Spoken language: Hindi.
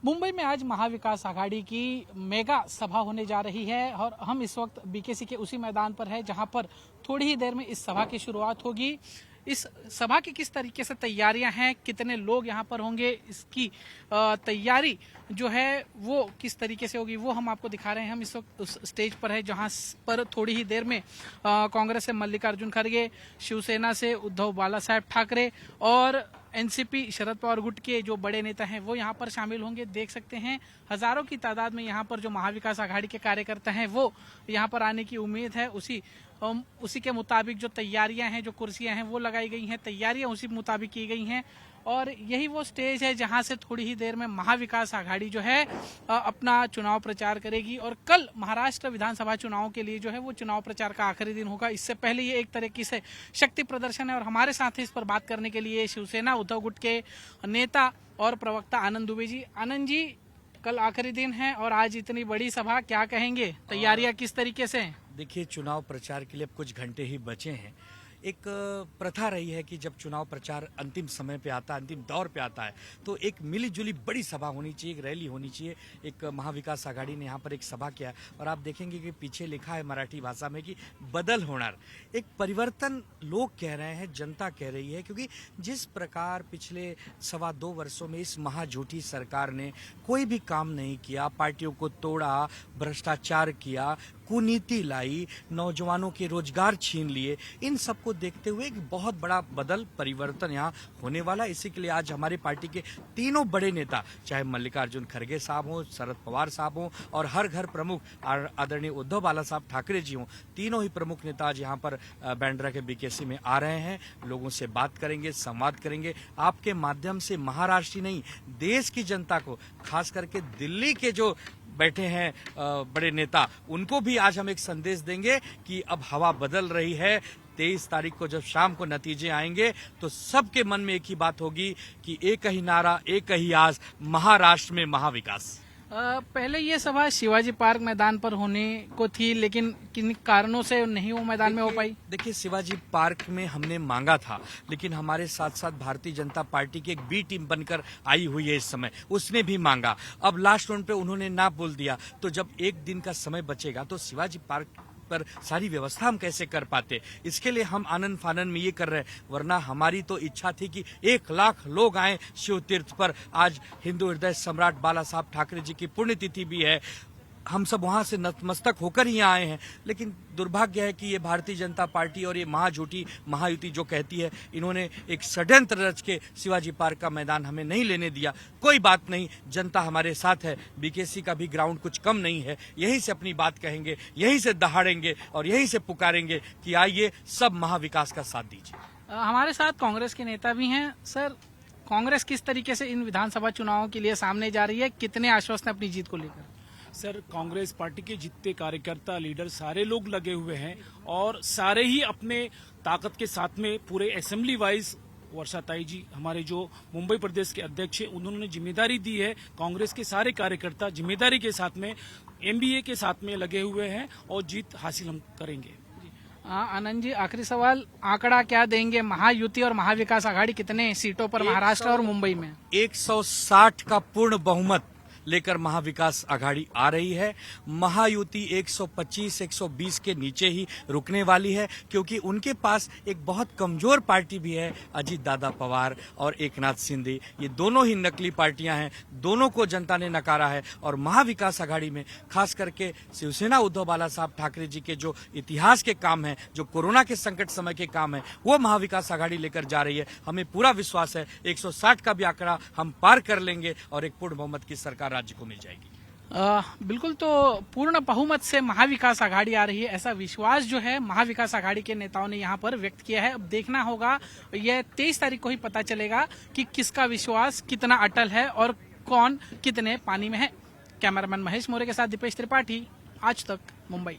मुंबई में आज महाविकास आघाड़ी की मेगा सभा होने जा रही है और हम इस वक्त बीकेसी के उसी मैदान पर है जहां पर थोड़ी ही देर में इस सभा की शुरुआत होगी। इस सभा की किस तरीके से तैयारियां हैं, कितने लोग यहां पर होंगे, इसकी तैयारी जो है वो किस तरीके से होगी वो हम आपको दिखा रहे हैं। हम इस वक्त उस स्टेज पर है जहां पर थोड़ी ही देर में कांग्रेस से मल्लिकार्जुन खड़गे, शिवसेना से उद्धव बालासाहेब ठाकरे और एनसीपी शरद पवार गुट के जो बड़े नेता हैं वो यहाँ पर शामिल होंगे। देख सकते हैं हजारों की तादाद में यहाँ पर जो महाविकास आघाड़ी के कार्यकर्ता हैं वो यहाँ पर आने की उम्मीद है। उसी के मुताबिक जो तैयारियां हैं, जो कुर्सियां हैं वो लगाई गई हैं, तैयारियां उसी मुताबिक की गई हैं और यही वो स्टेज है जहां से थोड़ी ही देर में महाविकास आघाड़ी जो है अपना चुनाव प्रचार करेगी। और कल महाराष्ट्र विधानसभा चुनाव के लिए जो है वो चुनाव प्रचार का आखिरी दिन होगा। इससे पहले ये एक तरीके से शक्ति प्रदर्शन है और हमारे साथ इस पर बात करने के लिए शिवसेना उद्धव गुट के नेता और प्रवक्ता आनंद दुबे जी। आनंद जी, कल आखिरी दिन है और आज इतनी बड़ी सभा, क्या कहेंगे, तैयारियां किस तरीके से? देखिए, चुनाव प्रचार के लिए अब कुछ घंटे ही बचे हैं। एक प्रथा रही है कि जब चुनाव प्रचार अंतिम समय पे आता है, अंतिम दौर पे आता है, तो एक मिलीजुली बड़ी सभा होनी चाहिए, एक रैली होनी चाहिए। एक महाविकास आघाड़ी ने यहाँ पर एक सभा किया और आप देखेंगे कि पीछे लिखा है मराठी भाषा में कि बदल होणार। एक परिवर्तन लोग कह रहे हैं, जनता कह रही है, क्योंकि जिस प्रकार पिछले 2.25 वर्षों में इस महाझूठी सरकार ने कोई भी काम नहीं किया, पार्टियों को तोड़ा, भ्रष्टाचार किया, कुनीति लाई, नौजवानों के रोजगार छीन लिए, इन सबको देखते हुए एक बहुत बड़ा बदल परिवर्तन यहाँ होने वाला। इसी के लिए आज हमारी पार्टी के तीनों बड़े नेता, चाहे मल्लिकार्जुन खड़गे साहब हों, शरद पवार साहब हों और हर घर प्रमुख आदरणीय उद्धव बालासाहेब ठाकरे जी हों, तीनों ही प्रमुख नेता आज यहाँ पर बांद्रा के बीकेसी में आ रहे हैं। लोगों से बात करेंगे, संवाद करेंगे। आपके माध्यम से महाराष्ट्र नहीं, देश की जनता को, खास करके दिल्ली के जो बैठे हैं बड़े नेता, उनको भी आज हम एक संदेश देंगे कि अब हवा बदल रही है। 23 तारीख को जब शाम को नतीजे आएंगे तो सबके मन में एक ही बात होगी कि एक ही नारा, एक ही आस, महाराष्ट्र में महाविकास। पहले ये सभा शिवाजी पार्क मैदान पर होने को थी, लेकिन किन कारणों से नहीं वो मैदान में हो पाई? देखिए, शिवाजी पार्क में हमने मांगा था, लेकिन हमारे साथ साथ भारतीय जनता पार्टी की एक बी टीम बनकर आई हुई है इस समय, उसने भी मांगा। अब लास्ट राउंड पे उन्होंने ना बोल दिया, तो जब एक दिन का समय बचेगा तो शिवाजी पार्क पर सारी व्यवस्था हम कैसे कर पाते, इसके लिए हम आनंद फानन में ये कर रहे हैं। वरना हमारी तो इच्छा थी कि 1 लाख लोग आए शिव तीर्थ पर। आज हिंदू हृदय सम्राट बाला साहब ठाकरे जी की पुण्यतिथि भी है, हम सब वहां से नतमस्तक होकर ही आए हैं। लेकिन दुर्भाग्य है कि ये भारतीय जनता पार्टी और ये महाझूठी महायुति जो कहती है, इन्होंने एक षड्यंत्र रच के शिवाजी पार्क का मैदान हमें नहीं लेने दिया। कोई बात नहीं, जनता हमारे साथ है, बीकेसी का भी ग्राउंड कुछ कम नहीं है। यहीं से अपनी बात कहेंगे, यहीं से दहाड़ेंगे और यहीं से पुकारेंगे कि आइए सब महाविकास का साथ दीजिए। हमारे साथ कांग्रेस के नेता भी हैं। सर, कांग्रेस किस तरीके से इन विधानसभा चुनावों के लिए सामने जा रही है, कितने आश्वस्त हैं अपनी जीत को लेकर? सर, कांग्रेस पार्टी के जितने कार्यकर्ता, लीडर, सारे लोग लगे हुए हैं और सारे ही अपने ताकत के साथ में पूरे असेंबली वाइज, वर्षाताई जी हमारे जो मुंबई प्रदेश के अध्यक्ष हैं, उन्होंने जिम्मेदारी दी है। कांग्रेस के सारे कार्यकर्ता जिम्मेदारी के साथ में, एमबीए के साथ में लगे हुए हैं और जीत हासिल हम करेंगे। आनंद जी, आखिरी सवाल, आंकड़ा क्या देंगे, महायुति और महाविकास आघाड़ी कितने सीटों पर महाराष्ट्र और मुंबई में? 160 का पूर्ण बहुमत लेकर महाविकास आघाड़ी आ रही है। महायुति 125-120 के नीचे ही रुकने वाली है, क्योंकि उनके पास एक बहुत कमजोर पार्टी भी है, अजीत दादा पवार और एकनाथ शिंदे। ये दोनों ही नकली पार्टियां हैं, दोनों को जनता ने नकारा है। और महाविकास आघाड़ी में खास करके शिवसेना उद्धव बाला साहब ठाकरे जी के जो इतिहास के काम है, जो कोरोना के संकट समय के काम है, वो महाविकास आघाड़ी लेकर जा रही है। हमें पूरा विश्वास है 160 का भी आंकड़ा हम पार कर लेंगे और एक पूर्ण बहुमत की सरकार राज्य को मिल जाएगी। बिल्कुल, तो पूर्ण बहुमत से महाविकास आघाड़ी आ रही है, ऐसा विश्वास जो है महाविकास आघाड़ी के नेताओं ने यहाँ पर व्यक्त किया है। अब देखना होगा, यह 23 तारीख को ही पता चलेगा कि किसका विश्वास कितना अटल है और कौन कितने पानी में है। कैमरामैन महेश मोरे के साथ दीपेश त्रिपाठी, आज तक, मुंबई।